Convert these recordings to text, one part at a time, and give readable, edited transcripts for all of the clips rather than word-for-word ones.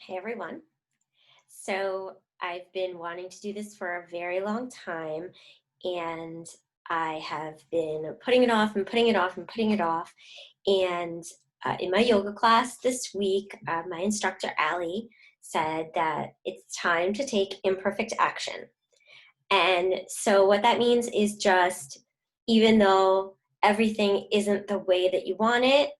Hey everyone. So I've been wanting to do this for a very long time, and I have been putting it off and putting it off and putting it off. And in my yoga class this week, my instructor, Ali, said that it's time to take imperfect action. And so what that means is just even though everything isn't the way that you want it,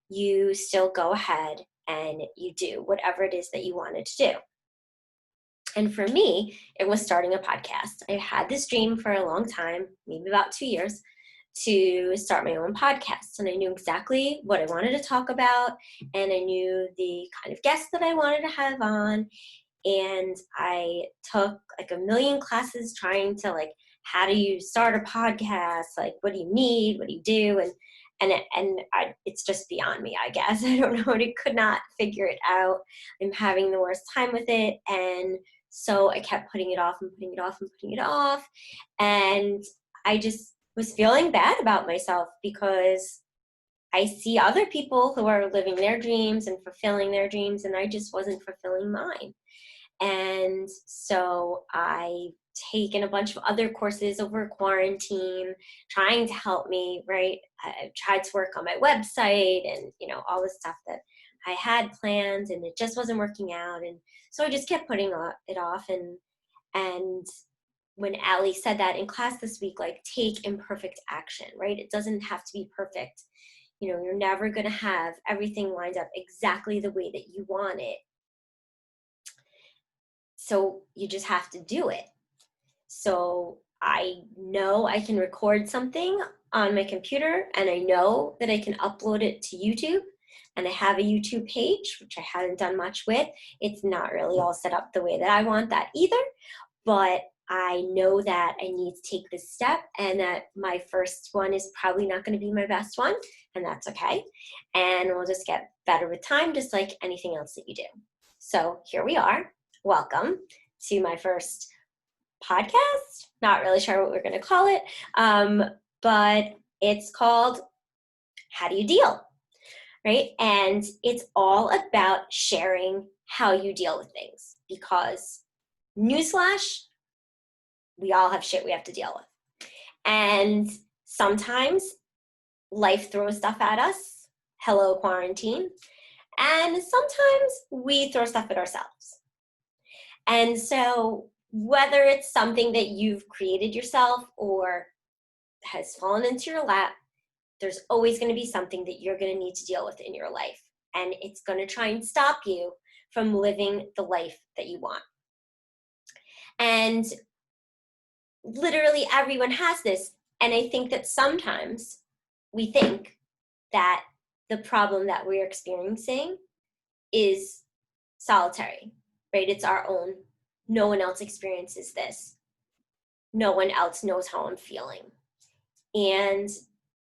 you still go ahead and you do whatever it is that you wanted to do. And for me, it was starting a podcast. I had this dream for a long time, maybe about 2 years, to start my own podcast. And I knew exactly what I wanted to talk about, and I knew the kind of guests that I wanted to have on. And I took like a million classes trying to how do you start a podcast? Like, what do you need? What do you do? It's just beyond me, I guess. I don't know. I could not figure it out. I'm having the worst time with it, and so I kept putting it off and putting it off and putting it off, and I just was feeling bad about myself because I see other people who are living their dreams and fulfilling their dreams, and I just wasn't fulfilling mine. And so I taken a bunch of other courses over quarantine trying to help me, right? I tried to work on my website and all the stuff that I had planned, and it just wasn't working out. And so I just kept putting it off. And when Ali said that in class this week, like, take imperfect action, right? It doesn't have to be perfect. You're never going to have everything lined up exactly the way that you want it. So you just have to do it. So I know I can record something on my computer, and I know that I can upload it to YouTube. And I have a YouTube page, which I haven't done much with. It's not really all set up the way that I want that either. But I know that I need to take this step, and that my first one is probably not going to be my best one, and that's okay. And we'll just get better with time, just like anything else that you do. So here we are. Welcome to my first podcast. Not really sure what we're going to call it, but it's called How Do You Deal? Right? And it's all about sharing how you deal with things, because newsflash, we all have shit we have to deal with. And sometimes life throws stuff at us. Hello, quarantine. And sometimes we throw stuff at ourselves. And so whether it's something that you've created yourself or has fallen into your lap, there's always going to be something that you're going to need to deal with in your life. And it's going to try and stop you from living the life that you want. And literally everyone has this. And I think that sometimes we think that the problem that we're experiencing is solitary, right? It's our own. No one else experiences this. No one else knows how I'm feeling. And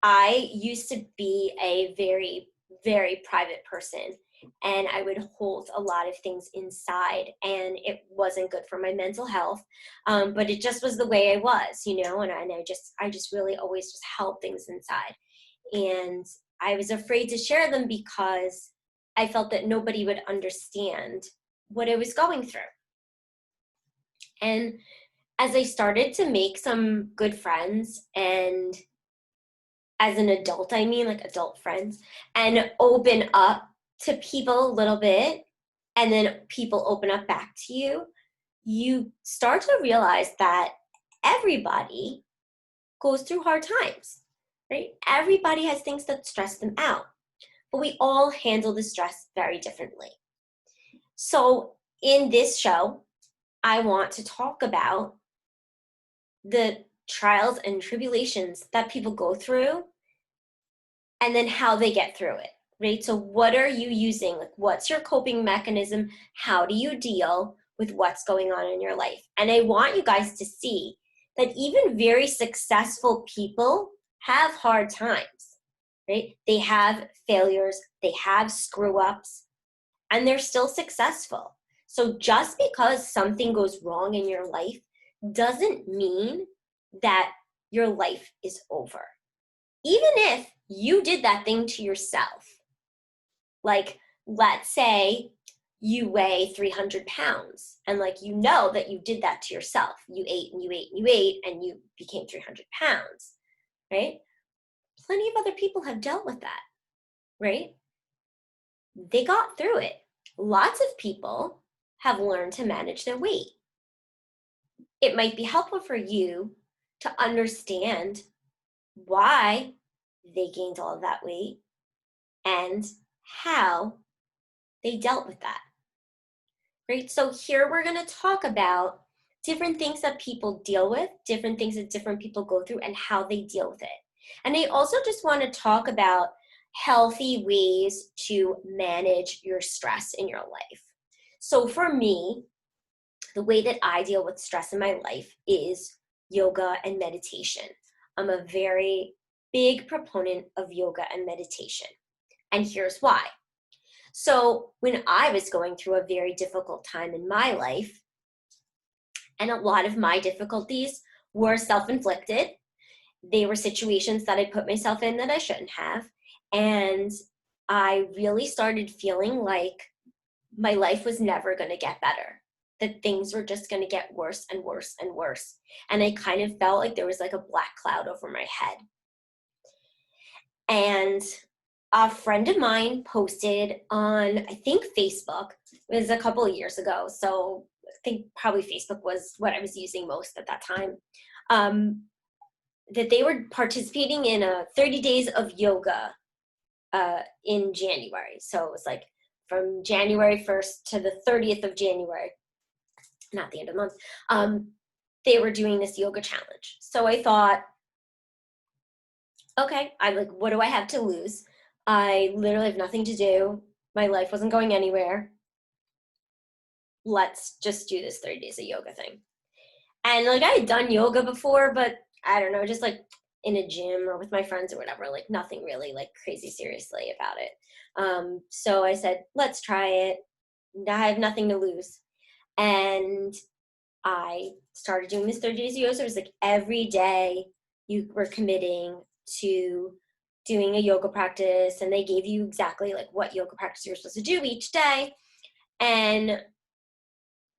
I used to be a very, very private person, and I would hold a lot of things inside, and it wasn't good for my mental health. But it just was the way I was, and I just really always just held things inside. And I was afraid to share them because I felt that nobody would understand what I was going through. And as I started to make some good friends, and as an adult, I mean, like adult friends, and open up to people a little bit, and then people open up back to you, you start to realize that everybody goes through hard times, right? Everybody has things that stress them out, but we all handle the stress very differently. So in this show, I want to talk about the trials and tribulations that people go through, and then how they get through it, right? So what are you using? Like, what's your coping mechanism? How do you deal with what's going on in your life? And I want you guys to see that even very successful people have hard times, right? They have failures, they have screw ups, and they're still successful. So just because something goes wrong in your life doesn't mean that your life is over. Even if you did that thing to yourself, like, let's say you weigh 300 pounds and like you know that you did that to yourself. You ate and you ate and you ate and you became 300 pounds, right? Plenty of other people have dealt with that, right? They got through it. Lots of people have learned to manage their weight. It might be helpful for you to understand why they gained all of that weight and how they dealt with that. Right? So here we're going to talk about different things that people deal with, different things that different people go through, and how they deal with it. And I also just want to talk about healthy ways to manage your stress in your life. So for me, the way that I deal with stress in my life is yoga and meditation. I'm a very big proponent of yoga and meditation. And here's why. So when I was going through a very difficult time in my life, and a lot of my difficulties were self-inflicted, they were situations that I put myself in that I shouldn't have, and I really started feeling like my life was never going to get better, that things were just going to get worse and worse and worse. And I kind of felt like there was like a black cloud over my head. And a friend of mine posted on, I think Facebook, it was a couple of years ago, so I think probably Facebook was what I was using most at that time, that they were participating in a 30 days of yoga in January. So it was like from January 1st to the 30th of January, not the end of the month, they were doing this yoga challenge. So I thought, okay, I'm like, what do I have to lose? I literally have nothing to do. My life wasn't going anywhere. Let's just do this 30 days of yoga thing. And like I had done yoga before, but I don't know, just like in a gym or with my friends or whatever, like nothing really like crazy seriously about it. So I said, let's try it. I have nothing to lose. And I started doing this 30 days of yoga. So it was like every day you were committing to doing a yoga practice, and they gave you exactly like what yoga practice you were supposed to do each day. And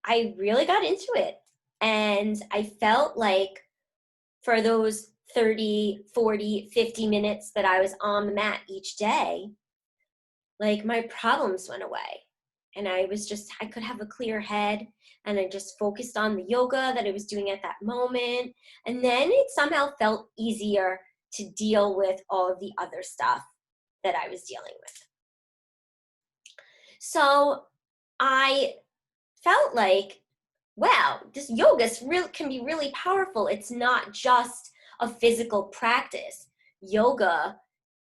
I really got into it. And I felt like for those 30, 40, 50 minutes that I was on the mat each day, like my problems went away. And I could have a clear head, and I just focused on the yoga that I was doing at that moment. And then it somehow felt easier to deal with all of the other stuff that I was dealing with. So I felt like, wow, this yoga can be really powerful. It's not just a physical practice. Yoga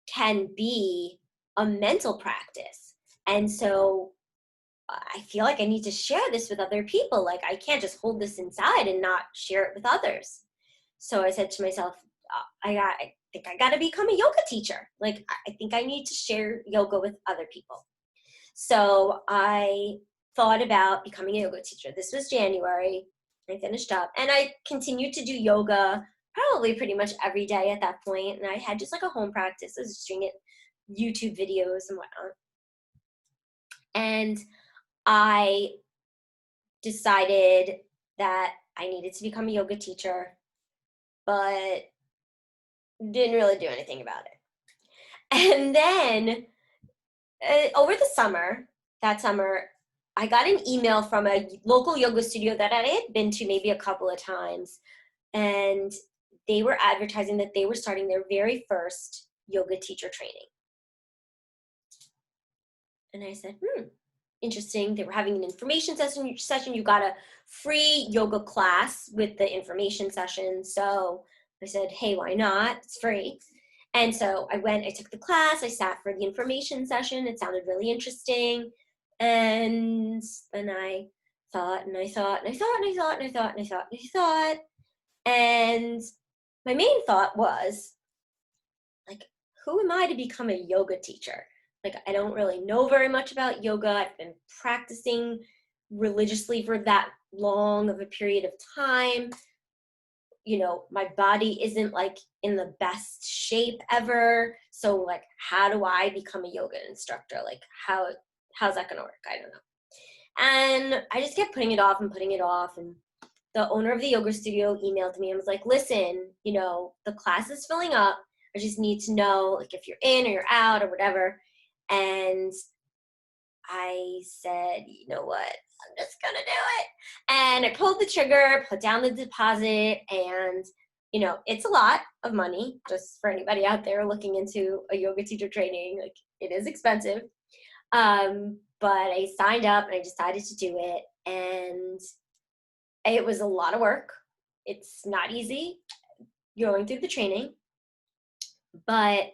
can be a mental practice. And so I feel like I need to share this with other people. Like I can't just hold this inside and not share it with others. So I said to myself, I think I got to become a yoga teacher. Like I think I need to share yoga with other people. So I thought about becoming a yoga teacher. This was January. I finished up and I continued to do yoga probably pretty much every day at that point. And I had just like a home practice. I was just doing it, YouTube videos and whatnot. And I decided that I needed to become a yoga teacher, but didn't really do anything about it. And then over the summer, that summer, I got an email from a local yoga studio that I had been to maybe a couple of times, and they were advertising that they were starting their very first yoga teacher training. And I said, interesting. They were having an information session. You got a free yoga class with the information session. So I said, hey, why not? It's free. And so I went, I took the class, I sat for the information session. It sounded really interesting. And then I thought, and I thought, and I thought, and I thought, and I thought, and I thought, and I thought. And my main thought was, like, who am I to become a yoga teacher? Like, I don't really know very much about yoga. I've been practicing religiously for that long of a period of time. You know, my body isn't like in the best shape ever. So like, how do I become a yoga instructor? Like how's that going to work? I don't know. And I just kept putting it off and putting it off. And the owner of the yoga studio emailed me and was like, listen, you know, the class is filling up. I just need to know, like, if you're in or you're out or whatever. And I said, you know what, I'm just gonna do it. And I pulled the trigger, put down the deposit, and you know, it's a lot of money just for anybody out there looking into a yoga teacher training. Like, it is expensive. But I signed up and I decided to do it, and it was a lot of work. It's not easy going through the training, but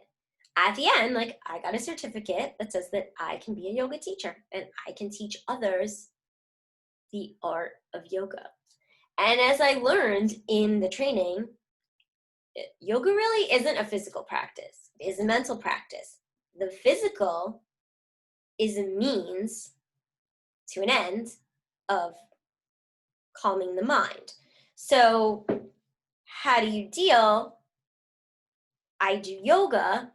at the end, like, I got a certificate that says that I can be a yoga teacher and I can teach others the art of yoga. And as I learned in the training, yoga really isn't a physical practice, it is a mental practice. The physical is a means to an end of calming the mind. So, how do you deal? I do yoga,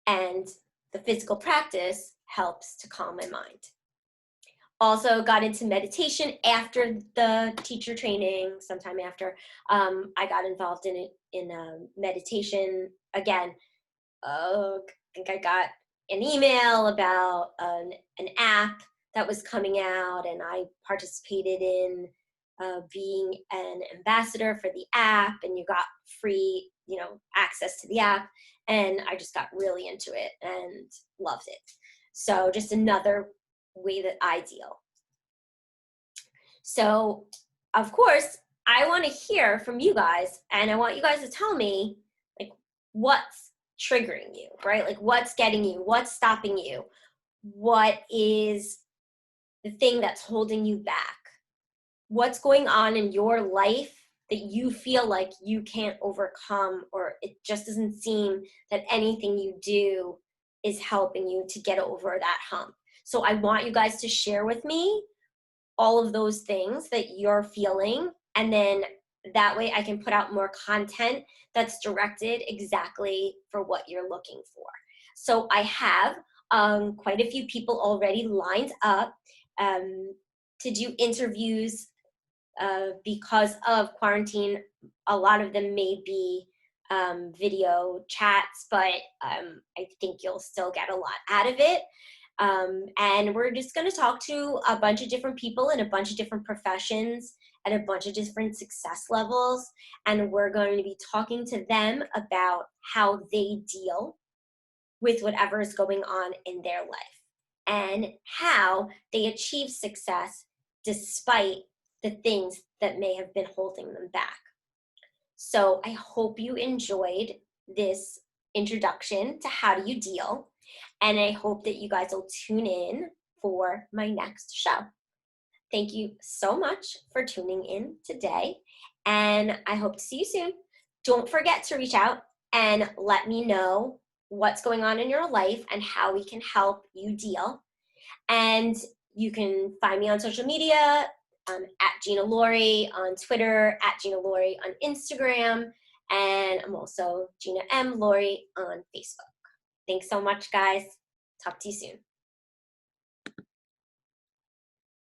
and the physical practice helps to calm my mind. Also got into meditation after the teacher training. Sometime after, I got involved in it in meditation again. I think I got an email about an app that was coming out, and I participated in being an ambassador for the app, and you got free, you know, access to the app, and I just got really into it and loved it. So just another way that I deal. So, of course, I want to hear from you guys, and I want you guys to tell me, like, what's triggering you, right? Like, what's getting you, what's stopping you, what is the thing that's holding you back, what's going on in your life that you feel like you can't overcome, or it just doesn't seem that anything you do is helping you to get over that hump. So I want you guys to share with me all of those things that you're feeling, and then that way I can put out more content that's directed exactly for what you're looking for. So I have quite a few people already lined up to do interviews because of quarantine. A lot of them may be video chats, but I think you'll still get a lot out of it. And we're just going to talk to a bunch of different people in a bunch of different professions at a bunch of different success levels. And we're going to be talking to them about how they deal with whatever is going on in their life and how they achieve success despite the things that may have been holding them back. So I hope you enjoyed this introduction to how do you deal. And I hope that you guys will tune in for my next show. Thank you so much for tuning in today, and I hope to see you soon. Don't forget to reach out and let me know what's going on in your life and how we can help you deal. And you can find me on social media at Gina Laurie on Twitter, at Gina Laurie on Instagram, and I'm also Gina M. Laurie on Facebook. Thanks so much, guys. Talk to you soon.